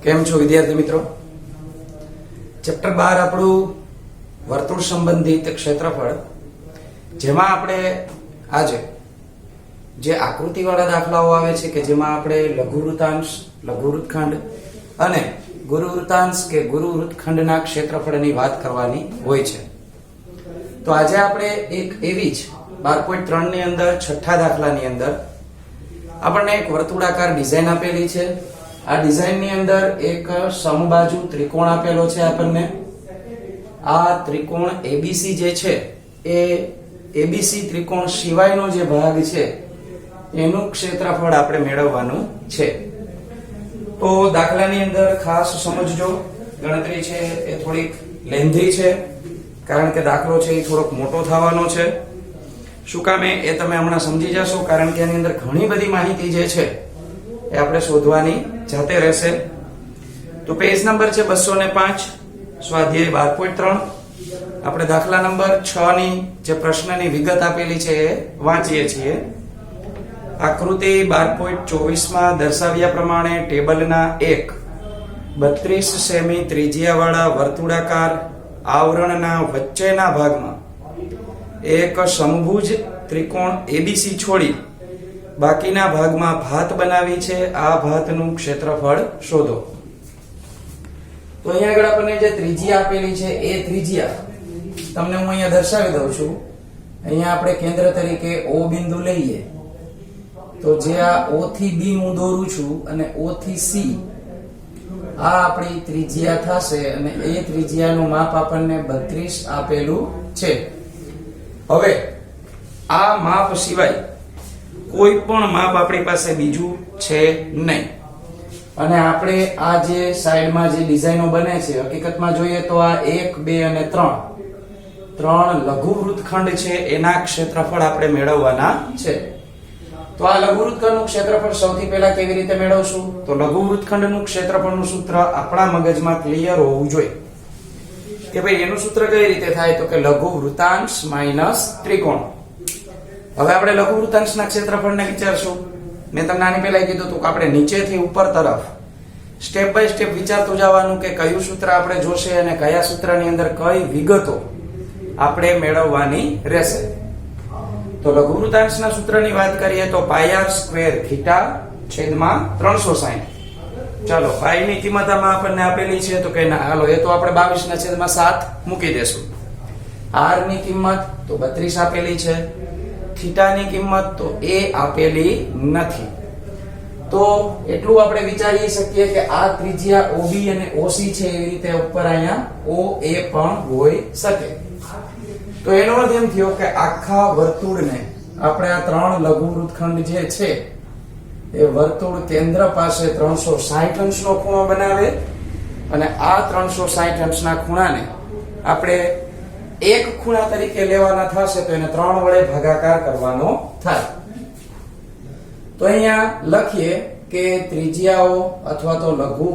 કેમ છો વિદ્યાર્થી મિત્રો? ચેપ્ટર 12 આપણું વર્તુળ સંબંધિત ક્ષેત્રફળ, જેમાં આપણે આજે જે આકૃતિવાળા દાખલાઓ આવે છે કે જેમાં આપણે લઘુ વૃત્તાંશ, લઘુ વૃત્તખંડ અને ગુરુ વૃત્તાંશ કે ગુરુ વૃત્તખંડના ક્ષેત્રફળની વાત કરવાની હોય છે. તો આજે આપણે એક એવી જ 12.3 ની અંદર છઠ્ઠા દાખલાની અંદર આપણને એક વર્તુળાકાર ડિઝાઇન આપેલી છે. આ ડિઝાઇનની અંદર એક સમબાજુ ત્રિકોણ આપેલો છે આપણને. આ ત્રિકોણ ABC જે છે એ ABC ત્રિકોણ સિવાયનો જે ભાગ છે એનું ક્ષેત્રફળ આપણે મેળવવાનું છે. તો દાખલાની અંદર ખાસ સમજજો, ગણતરી છે એ થોડીક લેન્ધી છે કારણ કે દાખલો છે એ થોડોક મોટો થવાનો છે. શું કામ એ તમે હમણાં સમજી જશો, કારણ કે એની અંદર ઘણી બધી માહિતી જે છે એ આપણે શોધવાની જાતે રહેશે. તો પેજ નંબર છે 205, સ્વાધ્યાય 12.3. આપણે દાખલા નંબર 6 ની જે પ્રશ્નની વિગત આપેલી છે એ વાંચીએ છીએ. આકૃતિ 12.24 માં દર્શાવ્યા પ્રમાણે ટેબલના એક 32 સેમી ત્રિજ્યાવાળા વર્તુળાકાર આવરણના વચ્ચેના ભાગમાં એક સમભુજ ત્રિકોણ ABC છોડી બાકીના ભાગમાં ભાત બનાવી છે. આ ભાતનું ક્ષેત્રફળ શોધો. તો અહીંયા આગળ આપણને જે ત્રિજ્યા આપેલી છે એ ત્રિજ્યા તમને હું અહીંયા દર્શાવી દઉં છું. અહીંયા આપણે કેન્દ્ર તરીકે O બિંદુ લઈએ તો જે આ O થી B હું દોરું છું અને O થી C આ આપણી ત્રિજ્યા થશે અને એ ત્રિજ્યાનું માપ આપણને 32 આપેલું છે. હવે આ માપ સિવાય કોઈ પણ માપ આપણી પાસે બીજું છે નહીં. અને આપણે આ જે સાઈડમાં જે ડિઝાઇનો બને છે, હકીકતમાં જોઈએ તો આ 1, 2 અને 3 લઘુ વૃત્તખંડ છે એના ક્ષેત્રફળ આપણે મેળવવાના છે. તો આ લઘુ વૃત્તખંડનું ક્ષેત્રફળ સૌથી પહેલા કેવી રીતે મેળવશું? તો લઘુ વૃત્તખંડનું ક્ષેત્રફળનું સૂત્ર આપણા મગજમાં ક્લિયર હોવું જોઈએ કે ભાઈ એનું સૂત્ર કઈ રીતે થાય, તો કે લઘુ વૃત્તાંશ માઈનસ ત્રિકોણ. હવે આપણે લઘુ વૃત્તાંશના ક્ષેત્રફળને વિચારશું. મેં તમને આની પહેલા કીધું હતું કે આપણે નીચેથી ઉપર તરફ સ્ટેપ બાય સ્ટેપ વિચારતું જવાનું કે કયું સૂત્ર આપણે જોશે અને કયા સૂત્રની અંદર કઈ વિગતો આપણે મેળવવાની રહેશે. તો લઘુ વૃત્તાંશના સૂત્રની વાત કરીએ તો πr² θ/360. ચાલો પાઈ ની કિંમત આમાં આપણને આપેલી છે તો કે ના, હાલો એ તો આપણે 22/7 મૂકી દેશું. r ની કિંમત તો 32 આપેલી છે, થીટા ની કિંમત તો એ આપેલી નથી. તો એટલું આપણે વિચારી શકીએ કે આ ત્રિજ્યા OB અને OC છે, એવી રીતે ઉપર અહીંયા OA પણ હોઈ શકે. તો એનો અર્થ એમ થયો કે આખા વર્તુળને આપણે આ 3 લઘુ વૃત્તખંડ જે છે એ વર્તુળ કેન્દ્ર પાસે 360 અંશનો ખૂણો બનાવે અને આ 360 અંશના ખૂણાને આપણે એક ખૂણા તરીકે લેવાના થશે તો એને 3 વડે ભાગાકાર કરવાનો થાય. તો અહીંયા લખીએ કે ત્રિજ્યાઓ અથવા તો લઘુ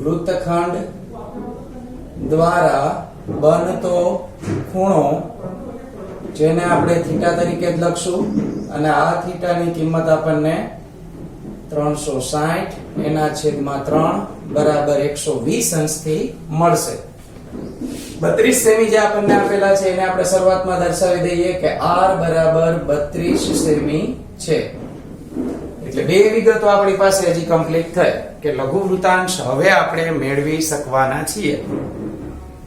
વૃત્તખંડ દ્વારા બનતો ખૂણો, જેને આપણે થીટા તરીકે જ લખશું, અને આ થીટાની કિંમત આપણને 360 એના છેદમાં 3 બરાબર 120 અંશથી મળશે. 32 સેમી જે આપણને આપેલા છે એને આપણે શરૂઆતમાં દર્શાવી દઈએ કે r બરાબર 32 સેમી છે. એટલે બે વિગતો આપણી પાસે હજી કમ્પ્લીટ થઈ કે લઘુ વૃત્તાંશ હવે આપણે મેળવી શકવાના છીએ.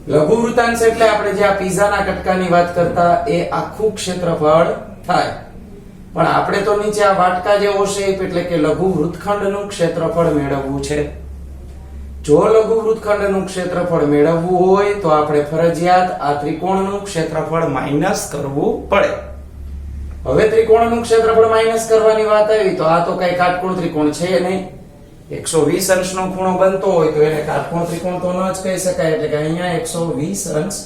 લઘુ વૃત્તાંશ એટલે આપણે જે આ પીઝાના કટકાની વાત કરતા એ આખું ક્ષેત્રફળ થાય. પણ આપણે તો નીચે આ વાટકા જેવો શેપ એટલે કે લઘુ વૃત્તખંડનું ક્ષેત્રફળ મેળવવું છે. જો લઘુ વૃત્તખંડનું ક્ષેત્રફળ મેળવવું હોય તો આપણે ફરજિયાત આ ત્રિકોણનું ક્ષેત્રફળ માઈનસ કરવું પડે. હવે ત્રિકોણનું ક્ષેત્રફળ માઈનસ કરવાની વાત આવી તો આ તો કઈ કાટકોણ ત્રિકોણ છે નહીં. 120 અંશનો ખૂણો બનતો હોય તો એને કાટકોણ ત્રિકોણ તો ન જ કહી શકાય. એટલે કે અહીંયા 120 અંશ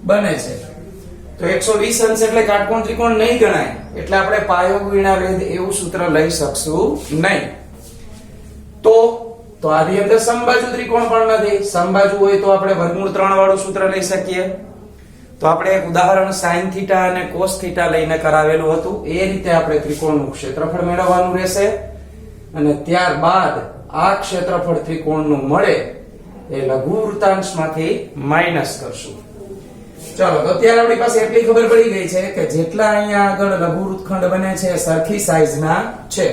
બને છે તો 120 અંશ એટલે કાટકોણ ત્રિકોણ નહીં ગણાય. એટલે આપણે પાયો ગુણ્યા વેધ એવું સૂત્ર લઈ શકશું નહીં. તો આની અંદર સમબાજુ ત્રિકોણ પણ નથી. સમબાજુ હોય તો આપણે વર્ગમૂળ 3 વાળું સૂત્ર લઈ શકીએ. તો આપણે એક ઉદાહરણ sin θ અને cos θ લઈને કરાવેલું હતું. એ રીતે આપણે ત્રિકોણનું ક્ષેત્રફળ મેળવવાનું રહેશે. અને ત્યારબાદ આ ક્ષેત્રફળ ત્રિકોણનું મળે એ લઘુ વૃત્તાંશમાંથી માઇનસ કરશું. ચાલો, તો અત્યારે આપણી પાસે એટલી ખબર પડી ગઈ છે કે જેટલા અહીંયા આગળ લઘુ વૃત્તખંડ બને છે એ સરખી સાઈઝના છે.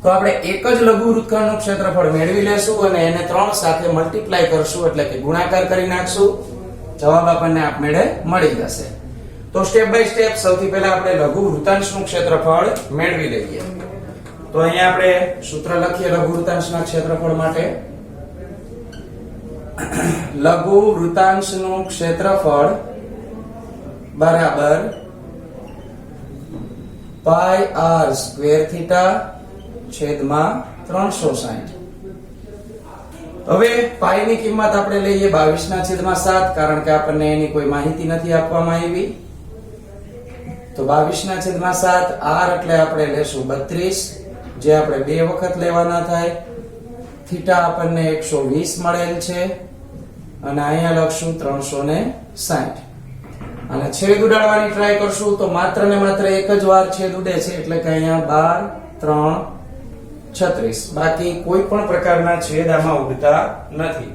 તો આપણે એક જ લઘુ વૃત્તખંડનું ક્ષેત્રફળ મેળવી લેશું અને એને 3 સાથે મલ્ટીપ્લાય કરશું, એટલે કે ગુણાકાર કરી નાખશું. જવાબ આપણને આપમેળે મળી જશે. તો સ્ટેપ બાય સ્ટેપ સૌથી પહેલા આપણે લઘુ વૃત્તાંશનું ક્ષેત્રફળ મેળવી લઈએ. તો અહીંયા આપણે સૂત્ર લખીએ લઘુ વૃત્તાંશના ક્ષેત્રફળ માટે. લઘુ વૃત્તાંશનું ક્ષેત્રફળ બરાબર પાઈ r સ્ક્વેર થીટા છેદમાં 360. હવે પાઈ ની કિંમત આપણે લઈએ 22/7, કારણ કે આપણને એની કોઈ માહિતી નથી આપવામાં આવી. તો 22/7 r એટલે આપણે લેશું 32, જે આપણે 2 વખત લેવાના થાય. થીટા આપણને 120 મળેલ છે અને અહીંયા લખશું 360. અને છેદ ઉડાડવાની ટ્રાય કરશું તો માત્ર ને માત્ર એક જ વાર છેદ ઉડે છે, એટલે કે અહીંયા 12 3 36. બાકી કોઈ પણ પ્રકારના છેદ આમાં ઉડતા નથી.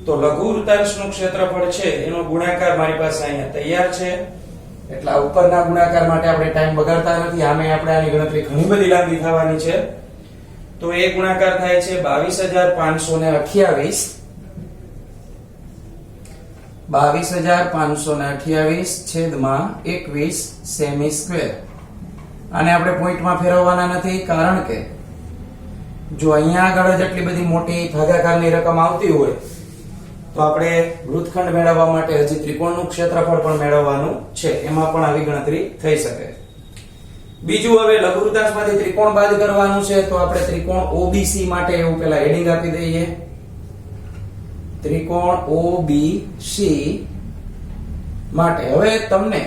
તો લઘુ વૃત્તાંશનું ક્ષેત્રફળ છે એનો ગુણાકાર મારી પાસે અહીંયા તૈયાર છે. એટલે ઉપરના ગુણાકાર માટે આપણે ટાઈમ બગાડતા નથી. આમે આપણે આની ગણતરી ઘણી બધી લાંબી થવાની છે. તો એ ગુણાકાર થાય છે 22,528 છેદમાં 21 સેમી સ્ક્વેર. આને આપણે પોઈન્ટમાં ફેરવવાના નથી, કારણ કે જો અહીંયા આગળ જ એટલી બધી મોટી ભાગાકારની રકમ આવતી હોય તો આપણે વૃત્તખંડ મેળવવા માટે હજી ત્રિકોણનું ક્ષેત્રફળ પણ મેળવવાનું છે. એમાં પણ આવી ગણતરી થઈ શકે. બીજું, હવે લઘુ વૃત્તાંશમાંથી ત્રિકોણ બાદ કરવાનું છે. તો આપણે ત્રિકોણ OBC માટે એવું પેલા હેડિંગ આપી દઈએ. ત્રિકોણ OBC માટે હવે તમને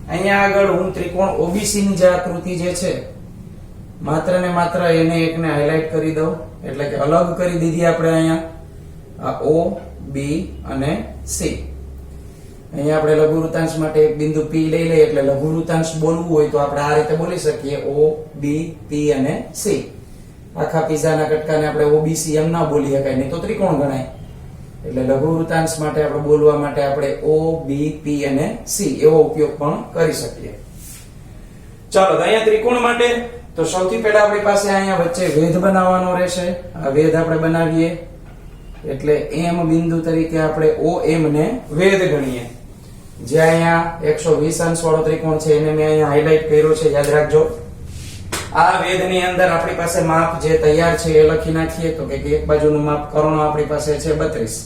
અહીંયા આગળ હું ત્રિકોણ OBC ની જે આકૃતિ જે છે માત્ર ને માત્ર એને એકને હાઇલાઇટ કરી દઉં, એટલે કે અલગ કરી દીધી આપણે અહીંયા O, B અને C. અહીંયા આપણે લઘુ વૃત્તાંશ માટે એક બિંદુ P લઈ લઈએ, એટલે લઘુ વૃત્તાંશ બોલવું હોય તો આપણે આ રીતે બોલી શકીએ O, B, P અને C. આખા પીઝાના કટકાને આપણે OBC એમ ના બોલી શકાય, નહીં તો ત્રિકોણ ગણાય. એટલે લઘુ વૃત્તાંશ માટે આપણે બોલવા માટે આપણે O, B, P અને C એવો ઉપયોગ પણ કરી શકીએ. ચાલો, તો અહીંયા ત્રિકોણ માટે તો સૌથી પહેલા આપણી પાસે અહીંયા વચ્ચે વેધ બનાવવાનો રહેશે. આ વેધ આપણે બનાવીએ, એટલે M બિંદુ તરીકે આપણે OM ને વેધ ગણીએ. જે અહીંયા 120 અંશ વાળો ત્રિકોણ છે એને મેં અહીંયા હાઇલાઇટ કર્યો છે, યાદ રાખજો. આ વેધની અંદર આપણી પાસે માપ જે તૈયાર છે એ લખી નાખીએ. તો કે એક બાજુનું માપ કર્ણ આપણી પાસે છે 32.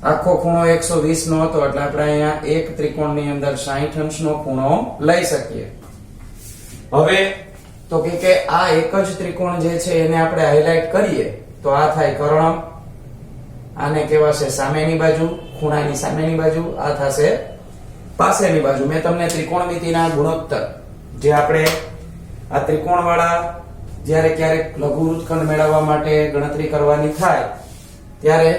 આખો ખૂણો 120 નો હતો, એટલે આપણે અહીંયા એક ત્રિકોણની અંદર 60 અંશનો ખૂણો લઈ શકીએ. હવે તો કે આ એક જ ત્રિકોણ જે છે એને આપણે હાઇલાઇટ કરીએ તો આ થાય કર્ણ. આને કહેવાશે સામેની બાજુ, ખૂણાની સામેની બાજુ. આ થશે પાસેની બાજુ. મેં તમને ત્રિકોણમિતિના ગુણોત્તર જે આપણે આ ત્રિકોણ વાળા જ્યારે ક્યારેક લઘુ વૃત્તખંડ મેળવવા માટે ગણતરી કરવાની થાય ત્યારે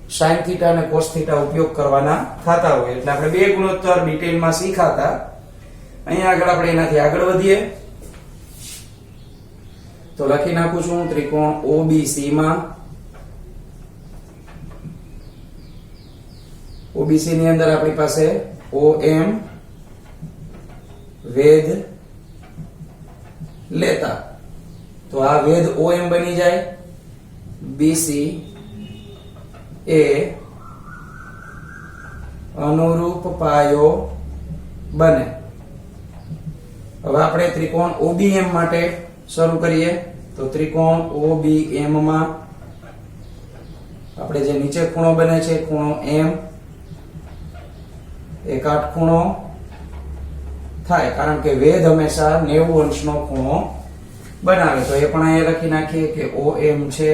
sin થીટા અને cos થીટા ઉપયોગ કરવાના થતા હોય, એટલે આપણે બે ગુણોત્તર ડિટેલમાં શીખાતા. અહીંયા આગળ આપણે એનાથી આગળ વધીએ. તો લખી નાખું છું ત્રિકોણ OBC માં. OBC ની અંદર આપણી પાસે OM વેધ લેતા, તો આ વેધ OM બની જાય. BC એ અનુરૂપ પાયો બને. હવે આપણે ત્રિકોણ OBM માટે શરૂ કરીએ. તો ત્રિકોણ OBM માં આપણે જે નીચે ખૂણો બને છે ખૂણો M એ કાટખૂણો થાય, કારણ કે વેધ હંમેશા 90 અંશનો ખૂણો બનાવે. તો એ પણ અહીંયા લખી નાખીએ કે OM છે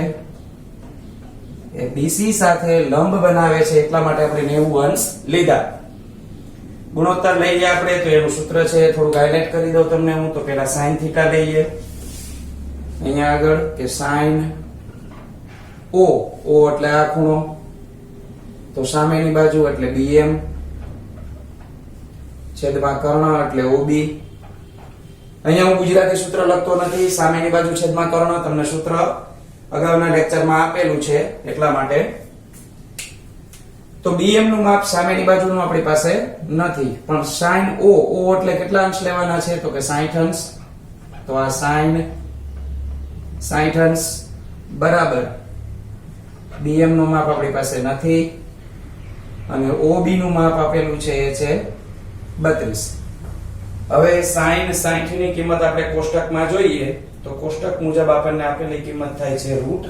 એ BC સાથે લંબ બનાવે છે, એટલા માટે આપણે 90 અંશ લીધા. ગુણોત્તર લઈએ આપણે, તો એનું સૂત્ર છે થોડુંક હાઇલાઇટ કરી દઉં તમને હું. તો પહેલા sin થીટા લઈએ અહીંયા આગળ, કે sin O એટલે આ ખૂણો, તો સામેની બાજુ એટલે BM છેદમાં કર્ણ એટલે OB. અહીંયા હું ગુજરાતી સૂત્ર લખતો નથી, સામેની બાજુ છેદમાં કર્ણ, તમને સૂત્ર અગાઉના લેક્ચરમાં આપેલું છે એટલા માટે. તો bm નું માપ સામેની બાજુનું આપણી પાસે નથી, પણ sin o એટલે કેટલા અંશ લેવાના છે તો કે 60 અંશ. તો આ sin 60 અંશ બરાબર bm નું માપ આપણી પાસે નથી, અને OB નું માપ આપેલું છે એ છે 32. હવે sin 60 ની કિંમત આપણે કોષ્ટકમાં જોઈએ તો કોષ્ટક મુજબ આપણને આપેલી કિંમત થાય છે √3/2.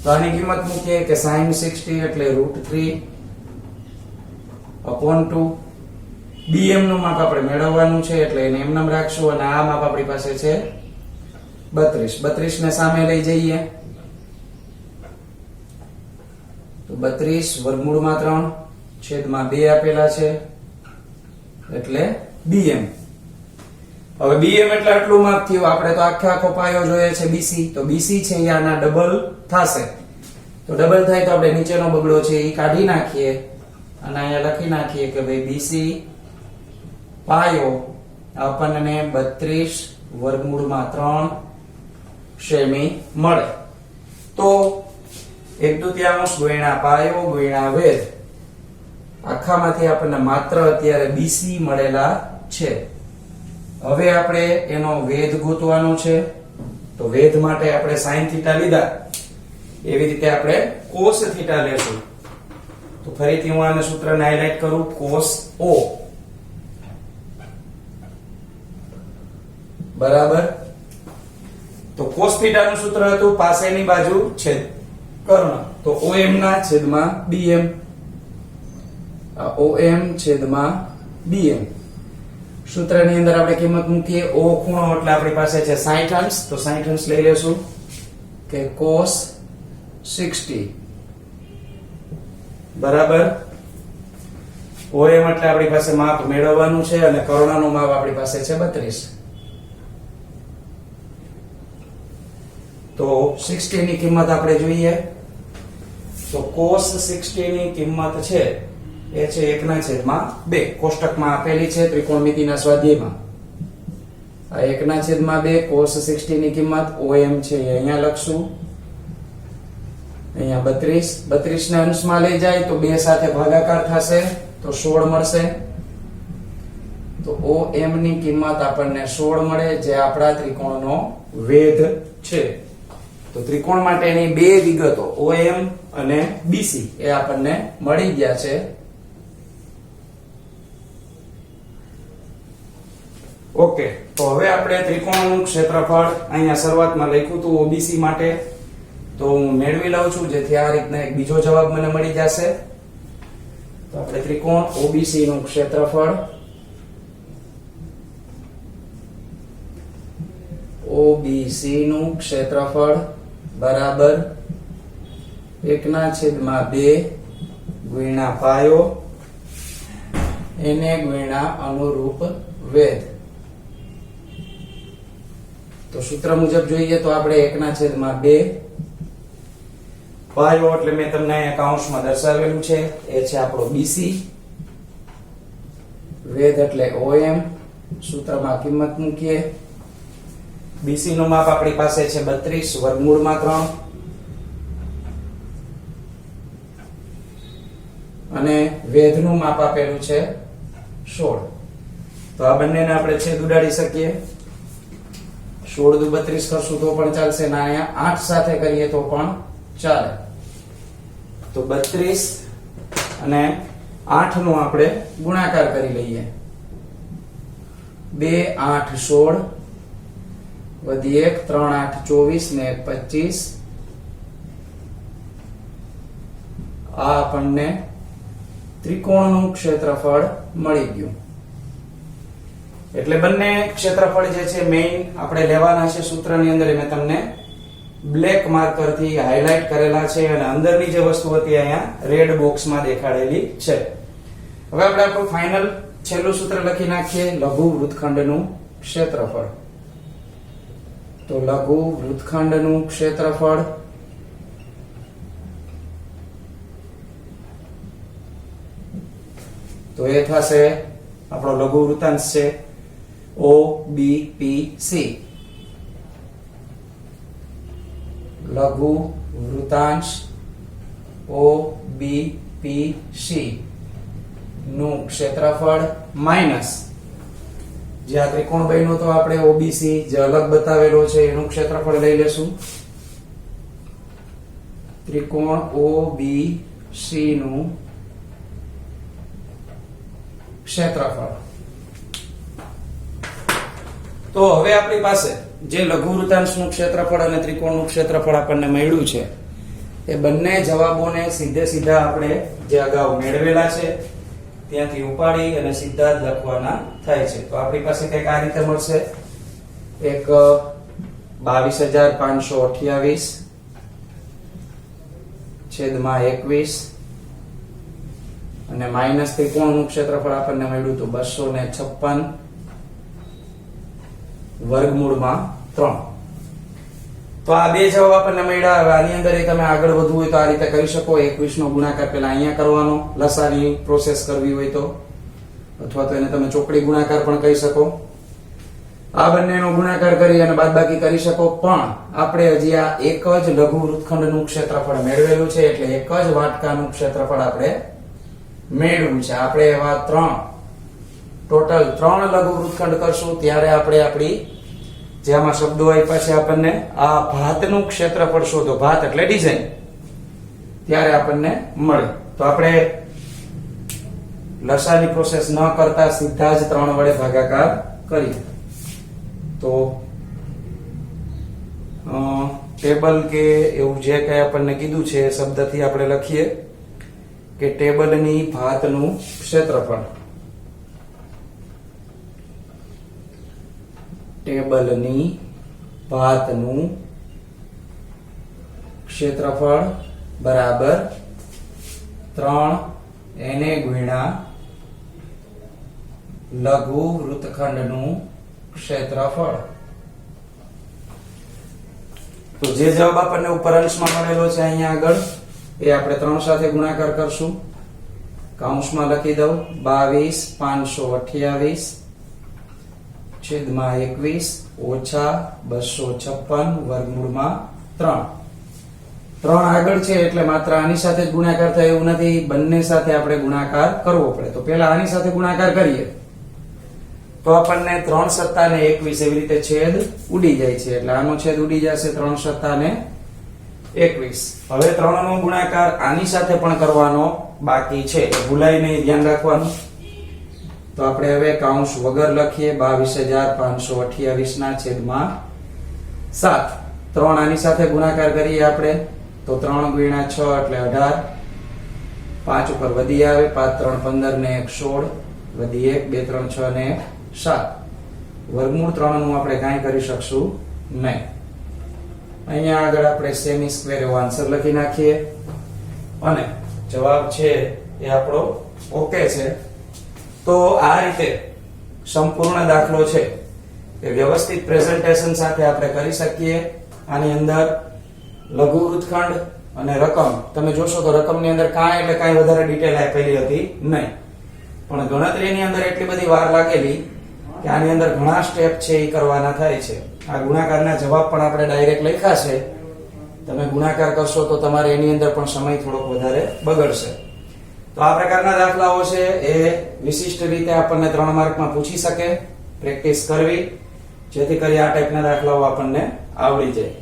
તો આની કિંમત મૂકીએ કે sin 60 એટલે √3/2. bm નું માપ આપણે મેળવવાનું છે એટલે એને એમનેમ રાખશું, અને આ માપ આપણી પાસે છે 32. 32 ને સામે લઈ જઈએ તો 32 વર્ગમૂળમાં 3/2 આપેલા છે એટલે bm. હવે bm એટલે આટલું માપ થયું. આપણે તો આખો પાયો જોઈએ છે bc, તો bc છે એ આના ડબલ થશે. તો ડબલ થાય તો આપણે નીચેનો બગડો છે એ કાઢી નાખીએ અને અહીંયા લખી નાખીએ કે ભાઈ bc પાયો આપણને 32 વર્ગમૂળમાં 3 સેમી મળે. તો 1/2 ગુણ્યા પાયો ગુણ્યા વેધ, આખામાંથી આપણને માત્ર અત્યારે bc મળેલા છે. હવે આપણે એનો વેધ ગોતવાનો છે. તો વેધ માટે આપણે sin થીટા લીધા, એવી રીતે આપણે cos થીટા લેશું. તો ફરીથી હું આને સૂત્રને હાઇલાઇટ કરું, cos o બરાબર. તો cos થીટા નું સૂત્ર હતું પાસેની બાજુ છેદ કર્ણ, તો om ના છેદમાં bm. om છેદમાં bm. સૂત્રની અંદર આપણે કિંમત મૂકીએ. o ખૂણો એટલે આપણી પાસે છે 60 અંશ, તો 60 અંશ લઈ લેશું કે cos 60 બરાબર. om એટલે આપણી પાસે માપ મેળવવાનું છે, અને કર્ણનું માપ આપણી પાસે છે 32. તો 60 ની કિંમત આપણે જોઈએ તો cos 60 ની કિંમત છે એ છે 1/2. કોષ્ટકમાં આપેલી છે ત્રિકોણમિતિના સ્વાધ્યાયમાં. આ 1/2 cos 60 ની કિંમત om છે એ અહીંયા લખશું. અહીંયા 32 ને અંશમાં લઈ જાય તો 2 સાથે ભાગાકાર થશે તો 16 મળશે. તો om ની કિંમત આપણને 16 મળે, જે આપણા ત્રિકોણનો વેધ છે. તો ત્રિકોણ માટેની બે વિગતો OM અને BC એ આપણને મળી ગયા છે. ઓકે, તો હવે આપણે ત્રિકોણનું ક્ષેત્રફળ અહીંયા શરૂઆતમાં લખ્યું હતું OBC માટે, તો હું મેળવી લઉં છું જેથી આ રીતના એક બીજો જવાબ મને મળી જશે. તો આપણે ત્રિકોણ OBC નું ક્ષેત્રફળ OBC નું ક્ષેત્રફળ બરાબર 1/2 ગુણ્યા પાયો એને ગુણ્યા અનુરૂપ વેધ. તો સૂત્ર મુજબ જોઈએ તો આપણે 1/2 પાયો એટલે મેં તમને અહીંયા કૌંસમાં દર્શાવેલું છે એ છે આપણો BC, વેધ એટલે OM. સૂત્રમાં કિંમત મૂકીએ. BC નું માપ આપણી પાસે છે 32 વર્ગમૂળમાં 3, અને વેધ નું માપ આપેલું છે 16. તો આ બંનેને આપણે છેદ ઉડાડી શકીએ. 16 દુ 32 કરશું તો પણ ચાલશે, ના અહીંયા 8 સાથે કરીએ તો પણ ચાલે. તો 32 અને 8 નો આપણે ગુણાકાર કરી લઈએ. 2 8 16 વધી 1 3 8 24 ને 25. આ આપણને ત્રિકોણનું ક્ષેત્રફળ મળી ગયું. એટલે બંને ક્ષેત્રફળ જે છે મેઈન આપણે લેવાના છે સૂત્રની અંદર, મેં તમને બ્લેક માર્કર થી હાઇલાઇટ કરેલા છે, અને અંદરની જે વસ્તુ હતી અહીંયા રેડ બોક્સમાં દેખાડેલી છે. હવે આપણે આપણું ફાઇનલ છેલ્લું સૂત્ર લખી નાખીએ, લઘુ વૃત્તખંડનું ક્ષેત્રફળ. તો લઘુ વૃત્તખંડનું ક્ષેત્રફળ તો એ થશે આપણો લઘુ વૃત્તાંશ છે OBPC લઘુ વૃતાંશ OBPC નું ક્ષેત્રફળ માઇનસ જે આ ત્રિકોણ બન્યો તો આપણે OBC જે અલગ બતાવેલો છે એનું ક્ષેત્રફળ લઈ લેશું. ત્રિકોણ OBC નું ક્ષેત્રફળ. તો હવે આપણી પાસે જે લઘુ વૃતાંશનું ક્ષેત્રફળ અને ત્રિકોણનું ક્ષેત્રફળ આપણને મળ્યું છે એ બંને જવાબોને સીધે સીધા આપણે જે અગાઉ મેળવેલા છે ત્યાંથી ઉપાડી અને સીધા જ લખવાના થાય છે. તો આપણી પાસે કંઈક આ રીતે મળશે. એક 22,528 છેદમાં 21 અને માઇનસ ત્રિકોણનું ક્ષેત્રફળ આપણને મળ્યું તો 256 વર્ગમૂળમાં 3. તો આ બે જવાબ આપણને મળ્યા. હવે આની અંદર તમે આગળ વધવું હોય તો આ રીતે કરી શકો. 21 નો ગુણાકાર પેલા અહીંયા કરવાનો, લસાની પ્રોસેસ કરવી હોય તો, અથવા તો એને તમે ચોકડી ગુણાકાર પણ કહી શકો. આ બંનેનો ગુણાકાર કરી અને બાદબાકી કરી શકો. પણ આપણે હજી આ એક જ લઘુ વૃત્તખંડનું ક્ષેત્રફળ મેળવેલું છે એટલે એક જ વાટકાનું ક્ષેત્રફળ આપણે મેળવ્યું છે. આપણે એવા ટોટલ 3 લઘુ વૃત્તખંડ કરશું ત્યારે આપણે આપણી જે આમાં શબ્દો આપ્યા છે આપણને આ ભાતનું ક્ષેત્રફળ શોધો. ભાત એટલે ડિઝાઇન. ત્યારે આપણને મળે. તો આપણે લસાની પ્રોસેસ ન કરતા સીધા જ 3 વડે ભાગાકાર કરીએ. તો ટેબલ કે એવું જે કઈ આપણને કીધું છે એ શબ્દથી આપણે લખીએ કે ટેબલની ભાતનું ક્ષેત્રફળ. ટેબલની ભાતનું ક્ષેત્રફળ બરાબર 3 ગુણ્યા લઘુ વૃત્તખંડનું ક્ષેત્રફળ. તો જે જવાબ આપણને ઉપર અંશમાં મળેલો છે અહીંયા આગળ એ આપણે 3 સાથે ગુણાકાર કરશું. કૌંસમાં લખી દઉં 22,528 છેદમાં 21 ઓછા 256 વર્ગમૂળમાં 3. 3 આગળ છે એટલે માત્ર આની સાથે જ ગુણાકાર થાય એવું નથી, બંને સાથે આપણે ગુણાકાર કરવો પડે. તો પહેલા આની સાથે ગુણાકાર કરીએ તો આપણને 3 સત્તા ને 21 એવી રીતે છેદ ઉડી જાય છે એટલે આનો છેદ ઉડી જશે 3 સત્તા ને 21. હવે 3 નો ગુણાકાર આની સાથે પણ કરવાનો બાકી છે, ભૂલાય નહીં, ધ્યાન રાખવાનું. તો આપણે હવે કૌંસ વગર લખીએ 22,528 ના છેદમાં 7. 3 આની સાથે ગુણાકાર કરીએ આપણે તો 3 ગુણ્યા 6 એટલે 18. 5 ઉપર વધી આવે 5 3 15 ને 1 16 વધી 1 2 3 6 ને 7. વર્ગમૂળ 3 નું આપણે કાંઈ કરી શકશું નહીં. અહીંયા આગળ આપણે સેમી સ્ક્વેર એવો આન્સર લખી નાખીએ અને જવાબ છે એ આપણો ઓકે છે. તો આ રીતે સંપૂર્ણ દાખલો છે એ વ્યવસ્થિત પ્રેઝન્ટેશન સાથે આપણે કરી શકીએ. આની અંદર લઘુ વૃત્તખંડ અને રકમ તમે જોશો તો રકમની અંદર કાંઈ એટલે કાંઈ વધારે ડિટેલ આપેલી હતી નહીં, પણ ગણતરીની અંદર એટલી બધી વાર લાગેલી કે આની અંદર ઘણા સ્ટેપ છે એ કરવાના થાય છે. આ ગુણાકારના જવાબ પણ આપણે ડાયરેક્ટ લખ્યા છે. તમે ગુણાકાર કરશો તો તમારે એની અંદર પણ સમય થોડોક વધારે બગડશે. તો આ પ્રકારના દાખલાઓ છે એ વિશિષ્ટ રીતે આપણને 3 માર્કમાં પૂછી શકે. પ્રેક્ટિસ કરવી જેથી કરી આ ટાઈપના દાખલાઓ આપણને આવડી જાય.